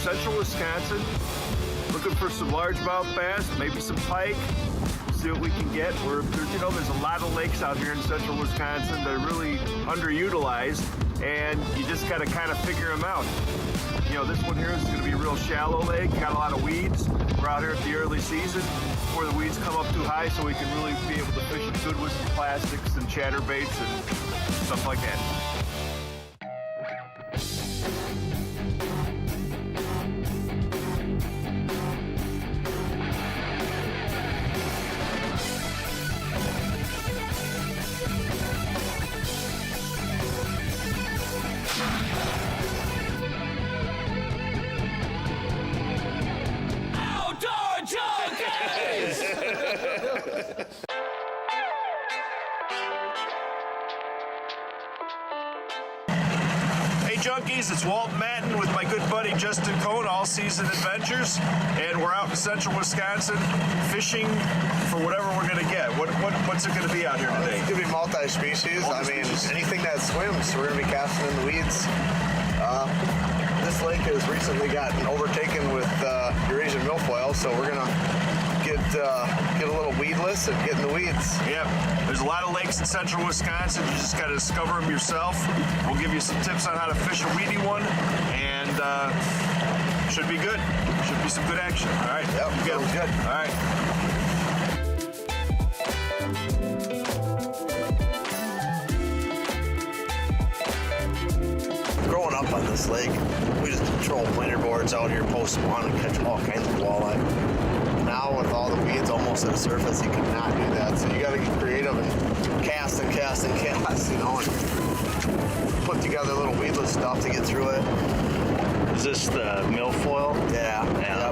central Wisconsin, looking for some largemouth bass, maybe some pike. See what we can get. There's a lot of lakes out here in central Wisconsin that are really underutilized, and you just got to kind of figure them out. This one here is going to be a real shallow lake, got a lot of weeds. We're out here at the early season before the weeds come up too high, so we can really be able to fish it good with some plastics and chatterbaits and stuff like that. Hey Junkies, it's Walt with my good buddy Justin Cohn, All Season Adventures, and we're out in central Wisconsin fishing for whatever we're going to get. What's it going to be out here today? It's going to be multi-species. Anything that swims, we're going to be casting in the weeds. This lake has recently gotten overtaken with Eurasian milfoil, so we're going to get a little weedless and get in the weeds. Yep. There's a lot of lakes in central Wisconsin. You just got to discover them yourself. We'll give you some tips on how to fish a weedy one, and should be good. Should be some good action. All right. Yep. Sounds good. All right. Growing up on this lake, we just control pointer boards out here, post one, and catch all kinds of walleye. Now with all the weeds almost at the surface, you cannot do that. So you got to get creative and cast and cast and cast, and put together little weedless stuff to get through it. Is this the milfoil? Yeah.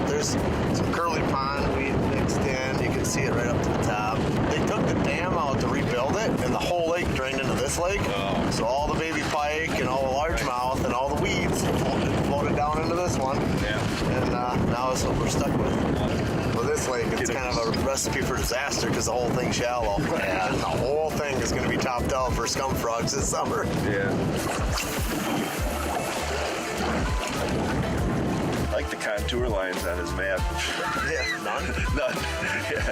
There's some curly pond weed mixed in. You can see it right up to the top. They took the dam out to rebuild it, and the whole lake drained into this lake. Oh. So all the baby pike and all the largemouth and all the weeds floated down into this one. Yeah. And now that's what we're stuck with. With this lake, it's kind of a recipe for disaster because the whole thing's shallow. Yeah. And the whole thing is going to be topped out for scum frogs this summer. Yeah. I like the contour lines on his map. Yeah, none. None. Yeah.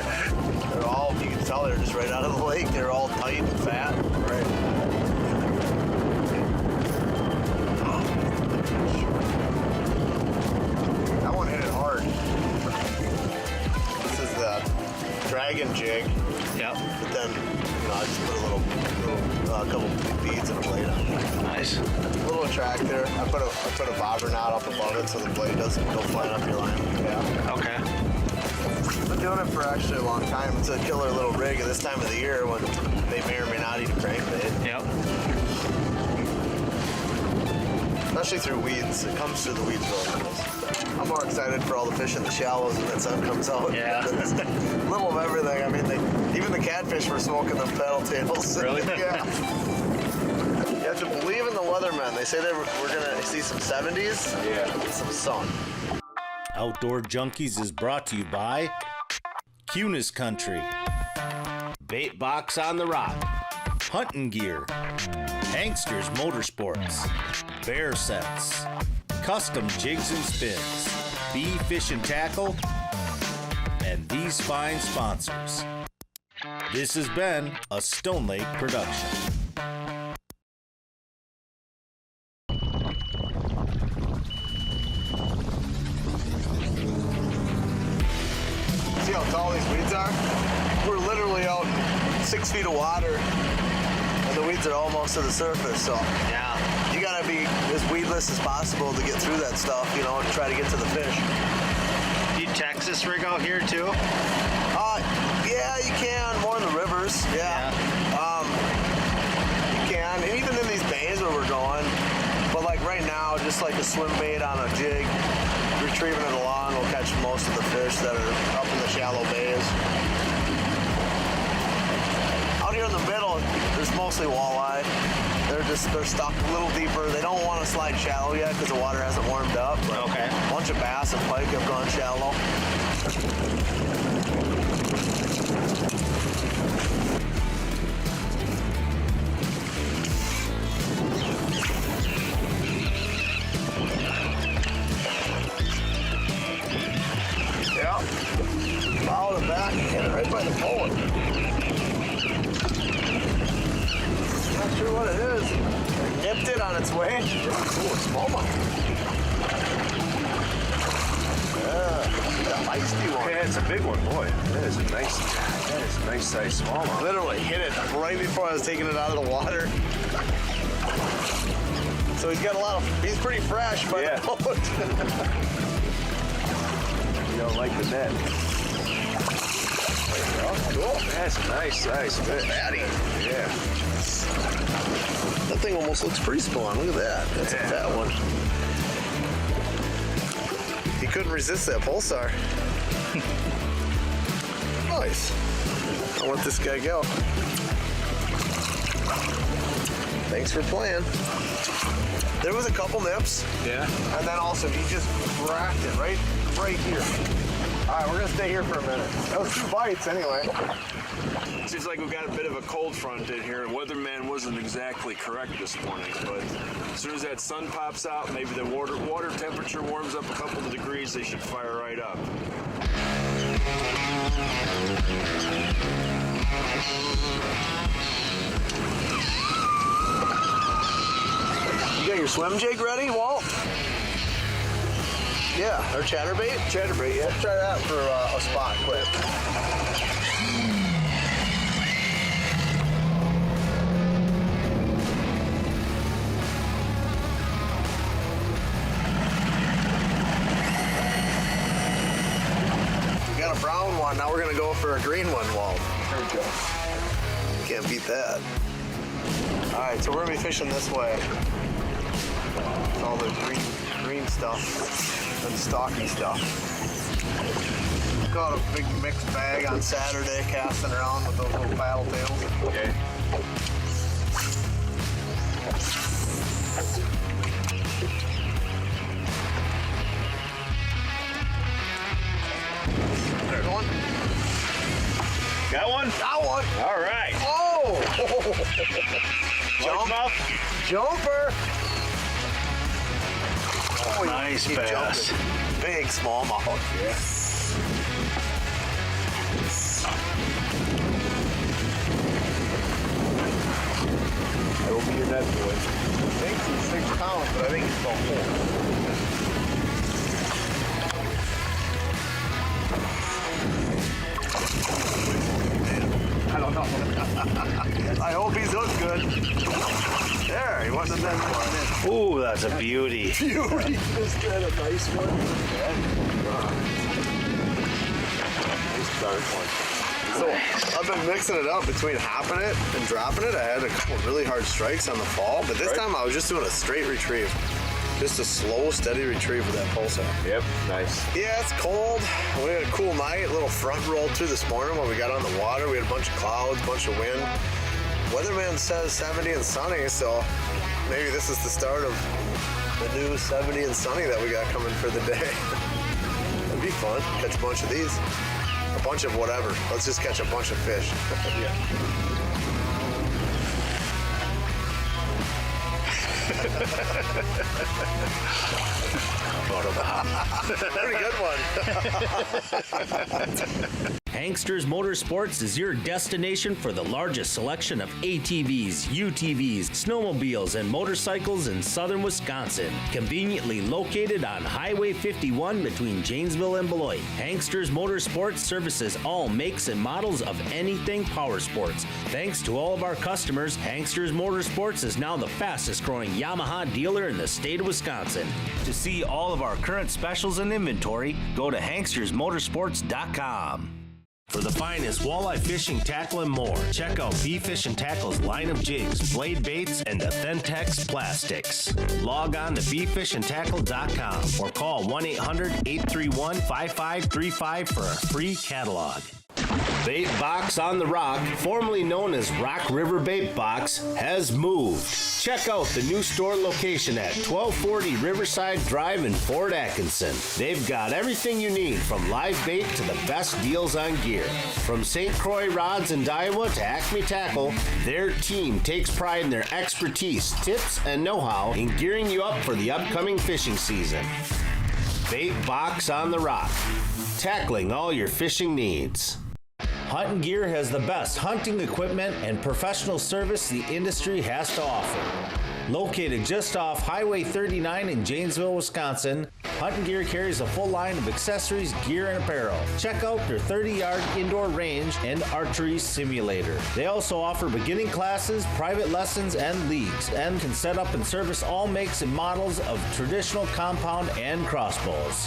They're all, you can tell they're just right out of the lake. They're all tight and fat. Right. That one hit it hard. This is the dragon jig. Yep. But then, I just put a couple beads and a blade on it. Nice. A little attractor. I put a bobber knot up above it so the blade doesn't go flying up your line. Yeah. Okay. I've been doing it for actually a long time. It's a killer little rig at this time of the year when they may or may not eat a crankbait. Yep. Especially through weeds. It comes through the weeds really nice. I'm more excited for all the fish in the shallows when that sun comes out. Yeah. Little of everything. I mean, even the catfish were smoking them paddle tables. Really? Yeah. You have to believe in the weathermen. They say we're going to see some 70s. Yeah. Some sun. Outdoor Junkies is brought to you by Cunis Country, Bait Box on the Rock, Hunting Gear, Hanksters Motorsports, Bear Sets, Custom Jigs and Spins, Bee Fish and Tackle, and these fine sponsors. This has been a Stone Lake production. See how tall these weeds are? We're literally out 6 feet of water, and the weeds are almost to the surface, so Yeah. you gotta be as weedless as possible to get through that stuff, to try to get to the fish. Do you Texas rig out here too? Yeah, you can, more in the rivers, yeah. You can, and even in these bays where we're going, but like right now, just like a swim bait on a jig, retrieving it along will catch most of the fish that are up in the shallow bays. Out here in the middle, there's mostly walleye. They're stuck a little deeper. They don't want to slide shallow yet because the water hasn't warmed up. But Okay. A bunch of bass and pike have gone shallow. what it is. Nipped it on its way. Ooh, smallmouth. The feisty one. Yeah, it's a big one, boy. That is a nice size smallmouth. Literally hit it right before I was taking it out of the water. So he's got he's pretty fresh, but Yeah. You don't like the net. Cool. That's a nice size fish. Fatty. Yeah. That thing almost looks pre-spawn. Look at that. That's a fat one. He couldn't resist that pulsar. Nice. I'll let this guy go. Thanks for playing. There was a couple nips. Yeah. And then also he just cracked it right here. All right, we're gonna stay here for a minute. That was 2 bites anyway. Seems like we've got a bit of a cold front in here. Weatherman wasn't exactly correct this morning, but as soon as that sun pops out, maybe the water temperature warms up a couple of degrees, they should fire right up. You got your swim jig ready, Walt? Yeah, or chatterbait? Chatterbait, yeah. Let's try that for a spot quick. We got a brown one, now we're gonna go for a green one, Walt. There we go. Can't beat that. All right, so we're gonna be fishing this way. All the green stuff and stocky stuff. Got a big mixed bag on Saturday, casting around with those little paddle tails. Okay. There's one. Got one? Got one. All right. Oh! Largemouth? Jumper. Oh, Nice he bass. jumped it. Big smallmouth. Yeah. I will be your net boy. I think he's 6 pounds, but I think he's about 4. I don't know. I hope he's hooked good. There, he wasn't that far. Ooh, that's a beauty. Beauty. Is that a nice one? Nice dark one. So I've been mixing it up between hopping it and dropping it. I had a couple really hard strikes on the fall, but this time I was just doing a straight retrieve. Just a slow, steady retrieve with that pulsar. Yep, nice. Yeah, it's cold. We had a cool night. A little front rolled through this morning when we got on the water. We had a bunch of clouds, a bunch of wind. Weatherman says 70 and sunny, so maybe this is the start of the new 70 and sunny that we got coming for the day. It'd be fun. Catch a bunch of these. A bunch of whatever. Let's just catch a bunch of fish. Yeah. Pretty good one. Hanksters Motorsports is your destination for the largest selection of ATVs, UTVs, snowmobiles, and motorcycles in southern Wisconsin. Conveniently located on Highway 51 between Janesville and Beloit, Hanksters Motorsports services all makes and models of anything power sports. Thanks to all of our customers, Hanksters Motorsports is now the fastest growing Yamaha dealer in the state of Wisconsin. To see all of our current specials and inventory, go to hankstersmotorsports.com. For the finest walleye fishing, tackle, and more, check out B-Fish and Tackle's line of jigs, blade baits, and Authentics plastics. Log on to bfishandtackle.com or call 1-800-831-5535 for a free catalog. Bait Box on the Rock, formerly known as Rock River Bait Box, has moved. Check out the new store location at 1240 Riverside Drive in Fort Atkinson. They've got everything you need from live bait to the best deals on gear. From St. Croix rods and Iowa to Acme Tackle, their team takes pride in their expertise, tips, and know-how in gearing you up for the upcoming fishing season. Bait Box on the Rock, tackling all your fishing needs. Hunting Gear has the best hunting equipment and professional service the industry has to offer. Located just off Highway 39 in Janesville, Wisconsin, Hunting Gear carries a full line of accessories, gear, and apparel. Check out their 30-yard indoor range and archery simulator. They also offer beginning classes, private lessons, and leagues, and can set up and service all makes and models of traditional compound and crossbows.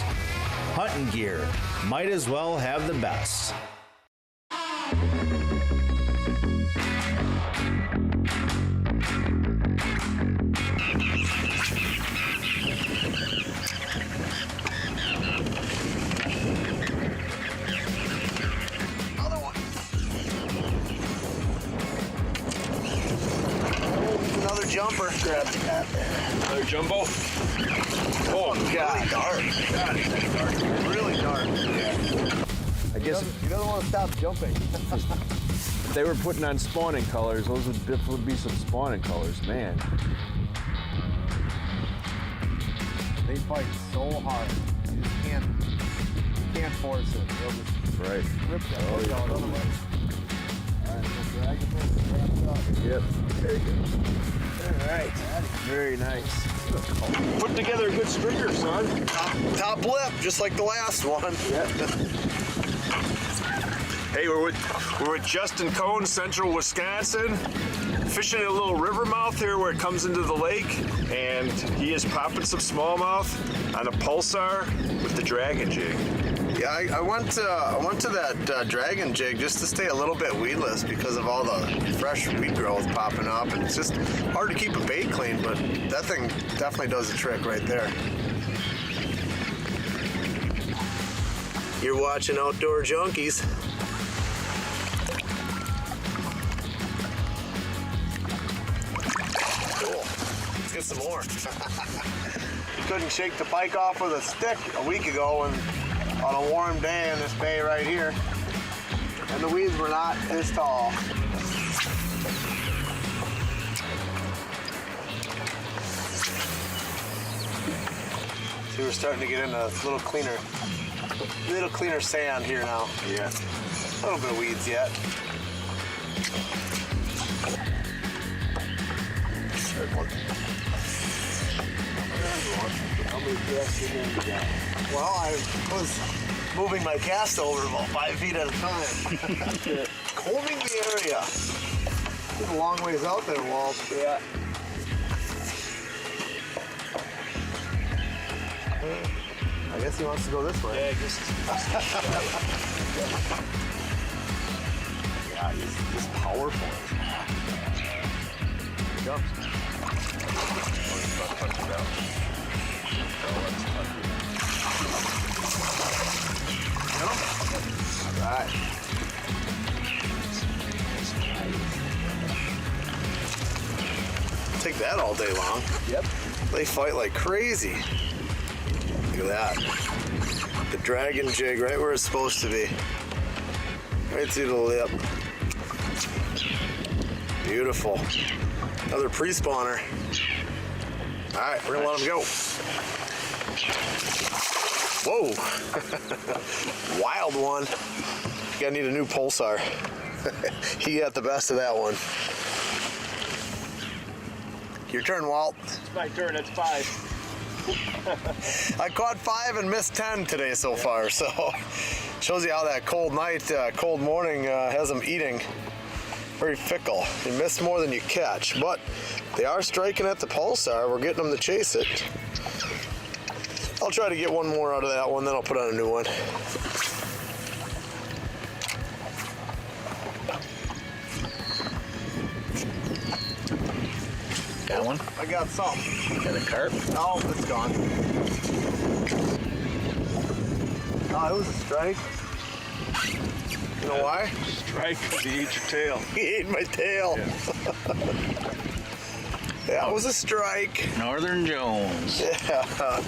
Hunting Gear, might as well have the best. Another jumper. Grab that. Another jumbo. Oh God, dark. God, it's dark. Really dark. I guess He doesn't want to stop jumping. if they were putting on spawning colors, those would be some spawning colors, man. They fight so hard. You just can't force it. They'll just Right. rip that hook out otherwise. All right, we'll drag it over. Yep. Very good. All right. Very nice. Put together a good stringer, son. Top lip, just like the last one. Hey, we're with Justin Cohn, Central Wisconsin, fishing in a little river mouth here where it comes into the lake, and he is popping some smallmouth on a pulsar with the dragon jig. Yeah, I went to that dragon jig just to stay a little bit weedless because of all the fresh weed growth popping up, and it's just hard to keep a bait clean, but that thing definitely does the trick right there. You're watching Outdoor Junkies. Cool. Let's get some more. You couldn't shake the pike off with a stick a week ago and on a warm day in this bay right here, and the weeds were not as tall. See, we're starting to get into a little cleaner sand here now. Yeah. A little bit of weeds yet. How many casts you going to got? Well, I was moving my cast over about 5 feet at a time. Combing the area. It's a long ways out there, Walt. Yeah. I guess he wants to go this way. Yeah, just Yeah, he's powerful. jump. Oh, he's about to touch it out. All right. Take that all day long. Yep. They fight like crazy. Look at that. The dragon jig right where it's supposed to be. Right through the lip. Beautiful. Another pre-spawner. All right, we're gonna let him go. Whoa. Wild one. Gotta need a new pulsar. He got the best of that one. Your turn, Walt. It's my turn, it's 5. I caught 5 and missed 10 today so far, so shows you how that cold night, cold morning has them eating. Very fickle. You miss more than you catch, but they are striking at the pulsar. We're getting them to chase it. I'll try to get one more out of that one, then I'll put on a new one. Got one? I got some. Got a carp? Oh, it's gone. Oh, it was a strike. You know why? Strike, he ate your tail. He ate my tail. That was a strike. Northern Jones. Yeah.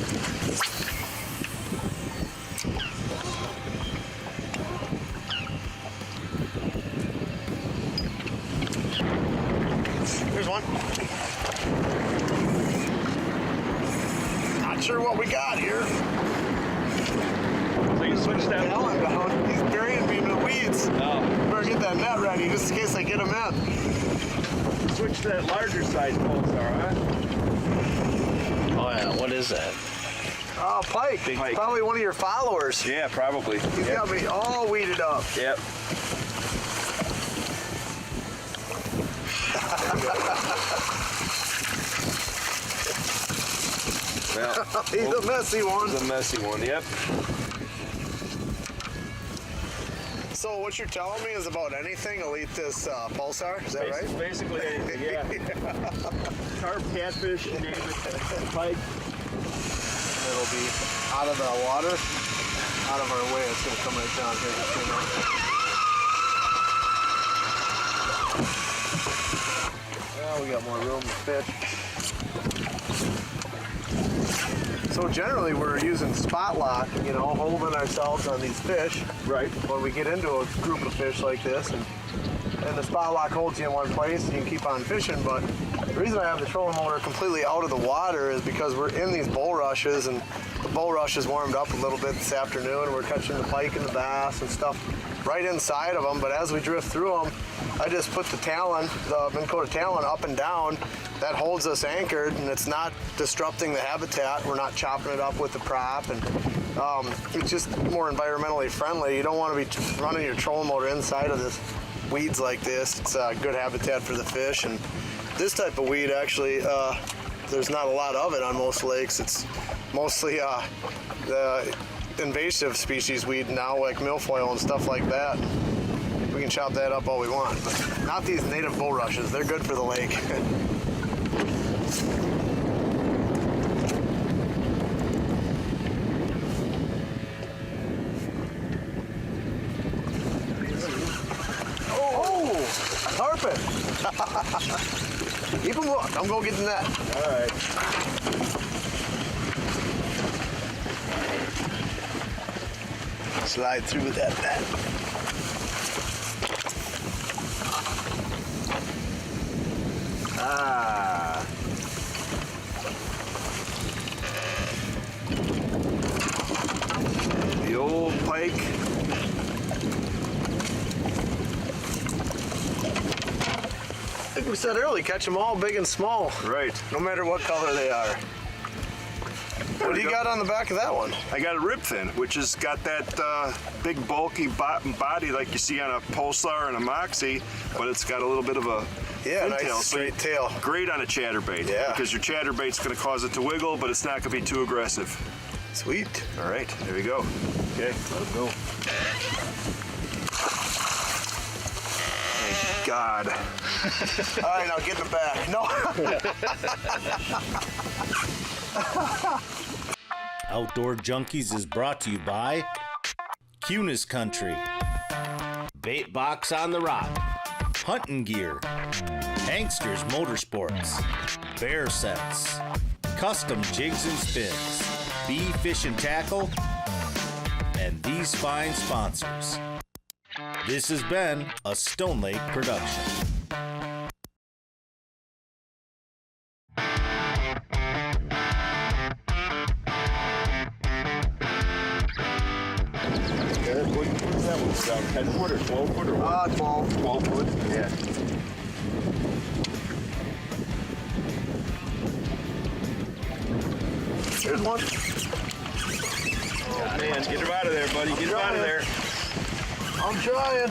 Here's one. Not sure what we got here. I think Switch that. Talon down. He's burying me in the weeds. Oh. Better get that net ready just in case I get him in. Switch to that larger size pulsar, huh? Oh yeah, what is that? Oh, Pike. Pike. Probably one of your followers. Yeah, probably. He's got me all weeded up. Yep. Well, He's a messy one. it's a messy one. Yep. So what you're telling me is about anything elite this pulsar, is that right? Basically anything, yeah. Carp, catfish, you name it. Pike. It'll be out of the water, out of our way. It's going to come right down here. Just so you know. Well, we got more room to fish. So generally we're using spot lock, you know, holding ourselves on these fish. Right. When we get into a group of fish like this, and the spot lock holds you in one place and you can keep on fishing. But the reason I have the trolling motor completely out of the water is because we're in these bulrushes, and the bulrushes warmed up a little bit this afternoon. We're catching the pike and the bass and stuff right inside of them. But as we drift through them, I just put the talon, the Minn Kota talon, up and down. That holds us anchored, and it's not disrupting the habitat. We're not chopping it up with the prop, and it's just more environmentally friendly. You don't want to be running your trolling motor inside of this weeds like this. It's a good habitat for the fish, and this type of weed actually, there's not a lot of it on most lakes. It's mostly the invasive species weed now, like milfoil and stuff like that. We can chop that up all we want, but not these native bulrushes. They're good for the lake. Oh, a tarpon. Keep him hooked. I'm going to get the net. All right. Slide through with that net. Ah. The old pike. Like we said earlier, catch them all big and small. Right. No matter what color they are. What do you got on the back of that one? I got a rib fin, which has got that big bulky body like you see on a Pulsar and a Moxie, but it's got a little bit of a Yeah, nice fin tail. straight tail. Great on a chatterbait. Yeah. Because your chatterbait's going to cause it to wiggle, but it's not going to be too aggressive. Sweet. All right, there we go. Okay, let it go. Thank God. All right, now get in the back. No. Outdoor Junkies is brought to you by Junkies Country, Bait Box on the Rock, Hunting Gear, Hangsters Motorsports, Bear Sets, Custom Jigs and Spins, Bee Fish and Tackle, and these fine sponsors. This has been a Stone Lake production. What's that one? About 10 foot or 12 foot or what? 12. 12 foot? Yeah. Here's one. Oh man, get him out of there, buddy. Get him out of there. I'm trying.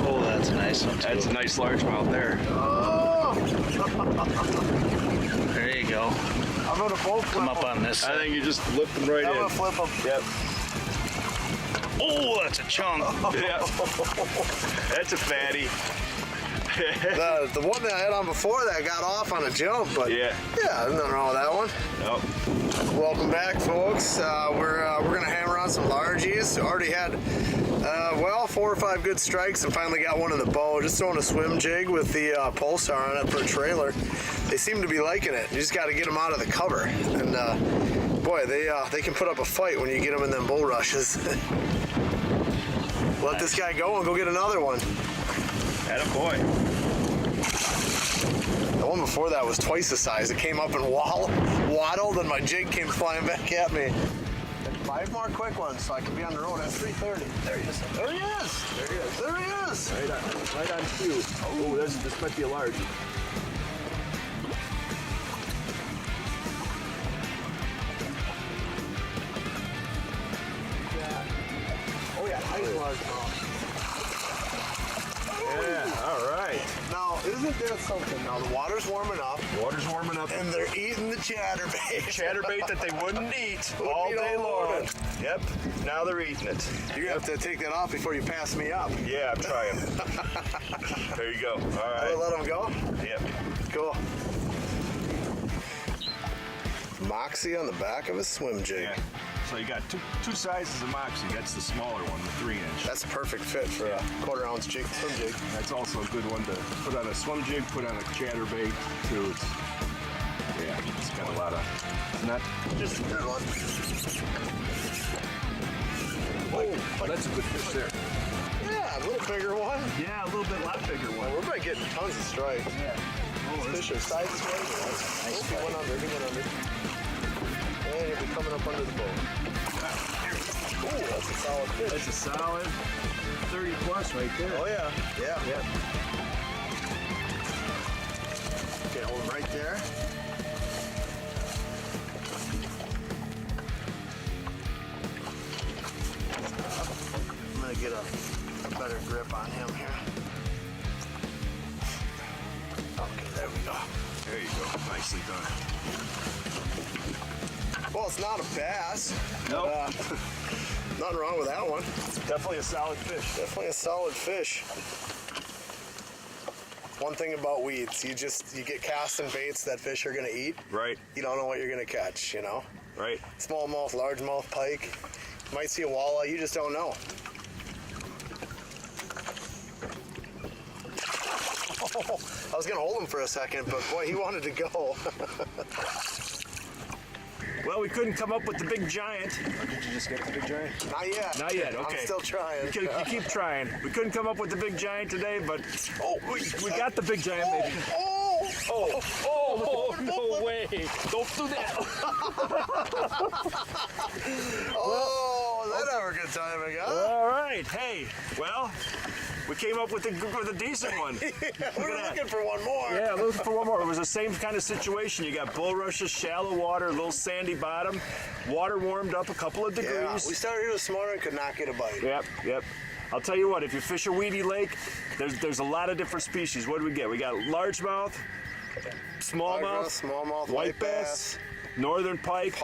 Oh, that's a nice one too. That's a nice largemouth there. Oh! There you go. I'm gonna both flip Come up them. on this I side. think you just lift them right I'm in. gonna flip them. Yep. Oh, that's a chunk. Yeah. That's a fatty. The one that I had on before that got off on a jump, but Yeah. there's nothing wrong with that one. Nope. Welcome back, folks. We're gonna hammer on some largies. Already had 4 or 5 good strikes, and finally got one in the bow. Just throwing a swim jig with the Pulsar on it for a trailer. They seem to be liking it. You just got to get them out of the cover, and boy, they can put up a fight when you get them in them bulrushes. Let this guy go and go get another one. Atta boy. The one before that was twice the size. It came up and waddled, and my jig came flying back at me. And 5 more quick ones so I can be on the road at 3:30. There he is. There he is. There he is. There he is. Right on cue. Oh, this might be a large. Oh yeah, nice large mouth. Yeah, all right. Now, isn't that something? Now, the water's warming up, Water's warming up. and they're eating the chatterbait. Chatterbait that they wouldn't eat all eat day all long. morning. Yep. Now they're eating it. You have to take that off before you pass me up. Yeah, I'm trying. There you go. All right. Let them go? Yep. Cool. Moxie on the back of a swim jig. Yeah. So you got two sizes of Moxie. That's the smaller one, the 3-inch. That's a perfect fit for a 1/4 ounce jig, swim jig. That's also a good one to put on a swim jig, put on a chatterbait too. It's got a lot of not Just a good one. oh, that's a good fish there. Yeah, a little bigger one. Yeah, a little bit lot bigger one. We're probably getting tons of strikes. Yeah. Oh, Fish are size is right. Nice. He went under. And he'll be coming up under the boat. Ooh, that's a solid fish. that's a solid 30 plus right there. Oh yeah. Yeah. Yep. Okay, hold him right there. I'm gonna get a better grip on him here. Okay, there we go. There you go. Nicely done. Well, it's not a bass. Nope. But, nothing wrong with that one. Definitely a solid fish. Definitely a solid fish. One thing about weeds, you get casting baits that fish are gonna eat. Right. You don't know what you're gonna catch, you know? Right. Smallmouth, largemouth pike. You might see a walleye, you just don't know. I was gonna hold him for a second, but boy, he wanted to go. Well, we couldn't come up with the big giant. Or did you just get the big giant? Not yet. Not yet, okay. I'm still trying. You keep trying. We couldn't come up with the big giant today, but we got the big giant, maybe. Oh, no way. Don't do that. Oh, that ever good timing, huh? All right. Hey, well, we came up with a decent one. We're looking for one more. Yeah, looking for one more. It was the same kind of situation. You got bulrushes, shallow water, a little sandy bottom. Water warmed up a couple of degrees. Yeah, we started here this morning, could not get a bite. Yep. I'll tell you what, if you fish a weedy lake, there's a lot of different species. What do we get? We got largemouth, Smallmouth, white bass, northern pike.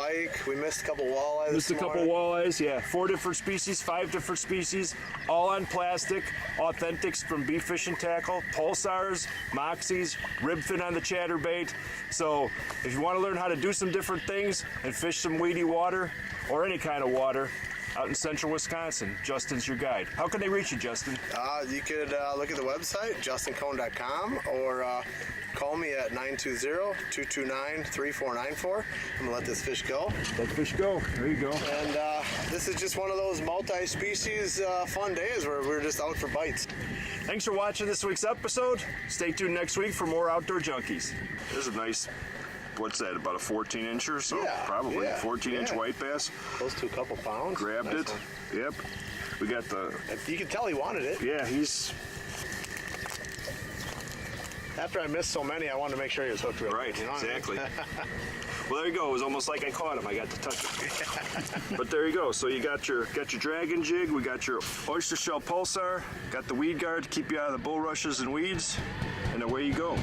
We missed a couple walleyes. Missed a couple walleyes, yeah. 4 different species, 5 different species, all on plastic, authentics from Beef Fish and Tackle, pulsars, moxies, ribfin on the chatterbait. So if you want to learn how to do some different things and fish some weedy water or any kind of water out in central Wisconsin, Justin's your guide. How can they reach you, Justin? You could look at the website, justincone.com, or call me at 920-229-3494. I'm gonna let this fish go. Let fish go. There you go. And this is just one of those multi-species fun days where we're just out for bites. Thanks for watching this week's episode. Stay tuned next week for more Outdoor Junkies. There's a nice, what's that, about a 14-incher or so? Yeah, Probably. yeah, 14-inch white bass. Close to a couple pounds. Grabbed Nice it. one. Yep. We got the, You can tell he wanted it. yeah, he's, After I missed so many, I wanted to make sure he was hooked real right, quick, you know what I mean? exactly. Well, there you go. It was almost like I caught him. I got to touch it. But there you go. So you got your dragon jig. We got your oyster shell pulsar. Got the weed guard to keep you out of the bulrushes and weeds. And away you go.